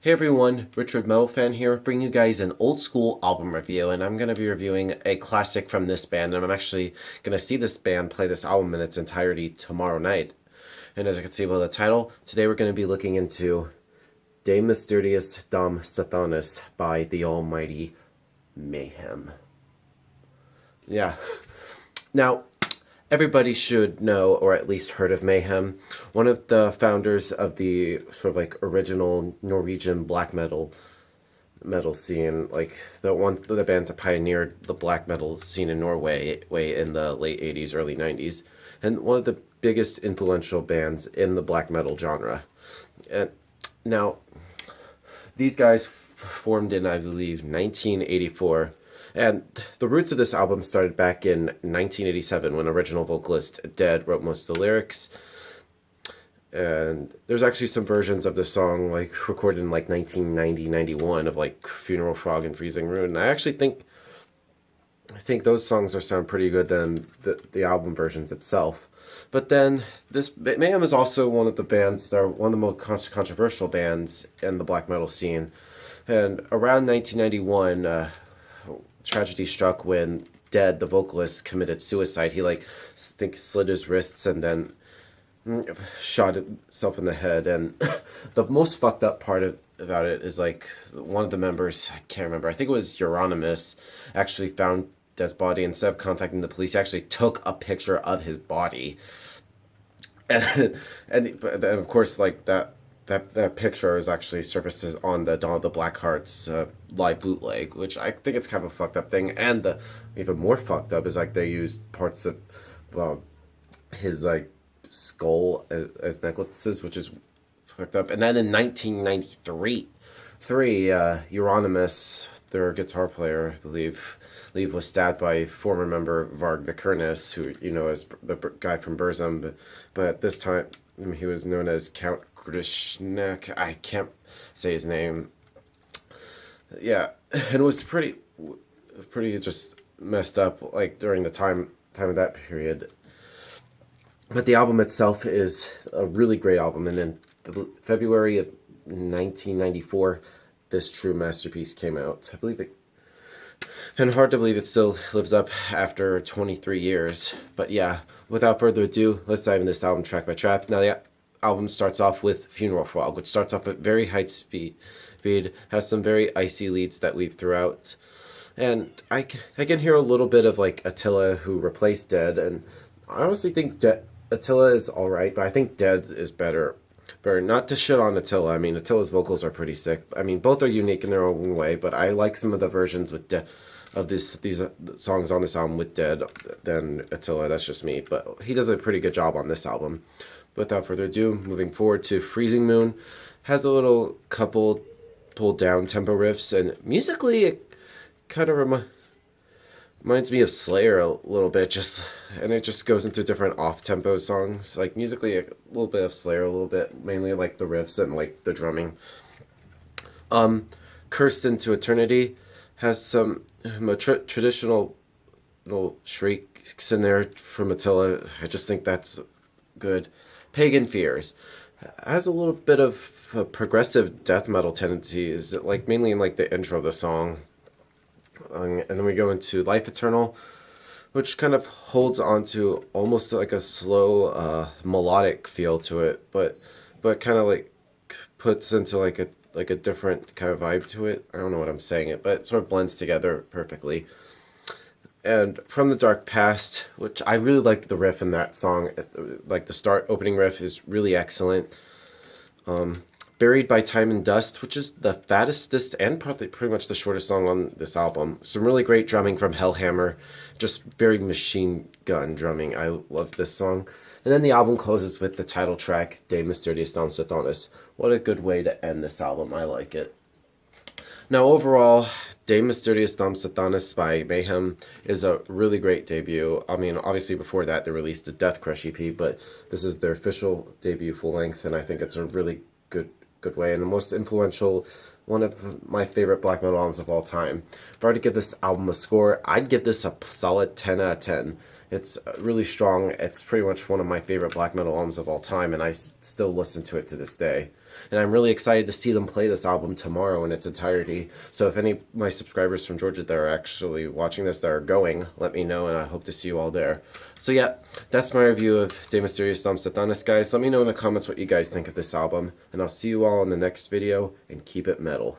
Hey everyone, Richard Metal Fan here, bringing you guys an old school album review, and I'm going to be reviewing a classic from this band, and I'm actually going to see this band play this album in its entirety tomorrow night. And as you can see by the title, today we're going to be looking into De Mysteriis Dom Sathanas by the almighty Mayhem. Yeah. Now, everybody should know, or at least heard of Mayhem. One of the founders of the sort of like original Norwegian black metal scene, like the band that pioneered the black metal scene in Norway in the late 80s, early 90s, and one of the biggest influential bands in the black metal genre. And now, these guys formed in, I believe, 1984. And the roots of this album started back in 1987 when original vocalist Dead wrote most of the lyrics. And there's actually some versions of the song like recorded in like 1990-91 of like Funeral Frog and Freezing Ruin. And I actually think those songs sound pretty good than the album versions itself. But then this Mayhem is also one of the bands that are one of the most controversial bands in the black metal scene. And around 1991, tragedy struck when Dead, the vocalist, committed suicide. He slid his wrists and then shot himself in the head. And the most fucked up part about it is like one of the members, I can't remember, I think it was Euronymous, actually found Dead's body. Instead of contacting the police, he actually took a picture of his body. And of course, like that picture is actually surfaces on the Dawn of the Blackheart's live bootleg, which I think it's kind of a fucked up thing. And the even more fucked up is like they used parts of his like skull as necklaces, which is fucked up. And then in 1993, Euronymous, their guitar player, I believe, was stabbed by former member Varg Vikernes, who you know as the guy from Burzum, but at this time he was known as Count Krishna. I can't say his name. Yeah, and it was pretty just messed up, like during the time of that period. But the album itself is a really great album, and in February of 1994, this true masterpiece came out. I believe it, and hard to believe it still lives up after 23 years. But yeah, without further ado, let's dive into this album track by track. Now the album starts off with Funeral Frog, which starts off at very high speed, has some very icy leads that weave throughout, and I can hear a little bit of like Attila, who replaced Dead, and I honestly think Attila is alright, but I think Dead is better. Not to shit on Attila, I mean Attila's vocals are pretty sick. I mean both are unique in their own way, but I like some of the versions with these songs on this album with Dead than Attila. That's just me, but he does a pretty good job on this album. Without further ado, moving forward to Freezing Moon, has a little couple pulled down tempo riffs, and musically it kind of reminds me of Slayer a little bit, and it just goes into different off-tempo songs. Like musically a little bit of Slayer, a little bit, mainly like the riffs and like the drumming. Cursed into Eternity has some traditional little shrieks in there from Attila. I just think that's good. Pagan Fears has a little bit of a progressive death metal tendency, is like mainly in like the intro of the song, and then we go into Life Eternal, which kind of holds on to almost like a slow melodic feel to it, but kind of like puts into like a different kind of vibe to it. I don't know what I'm saying it, but it sort of blends together perfectly. And From the Dark Past, which I really like the riff in that song, like the opening riff is really excellent. Buried by Time and Dust, which is the fattest and probably pretty much the shortest song on this album. Some really great drumming from Hellhammer, just very machine gun drumming. I love this song. And then the album closes with the title track, De Mysteriis Dom Sathanas. What a good way to end this album. I like it. Now overall, De Mysteriis Dom Sathanas by Mayhem is a really great debut. I mean, obviously before that they released the Death Crush EP, but this is their official debut full length, and I think it's a really good way, and the most influential, one of my favorite black metal albums of all time. If I were to give this album a score, I'd give this a solid 10 out of 10. It's really strong. It's pretty much one of my favorite black metal albums of all time, and I still listen to it to this day. And I'm really excited to see them play this album tomorrow in its entirety. So if any of my subscribers from Georgia that are actually watching this that are going, let me know, and I hope to see you all there. So yeah, that's my review of De Mysteriis Sathanas, guys. Let me know in the comments what you guys think of this album, and I'll see you all in the next video, and keep it metal.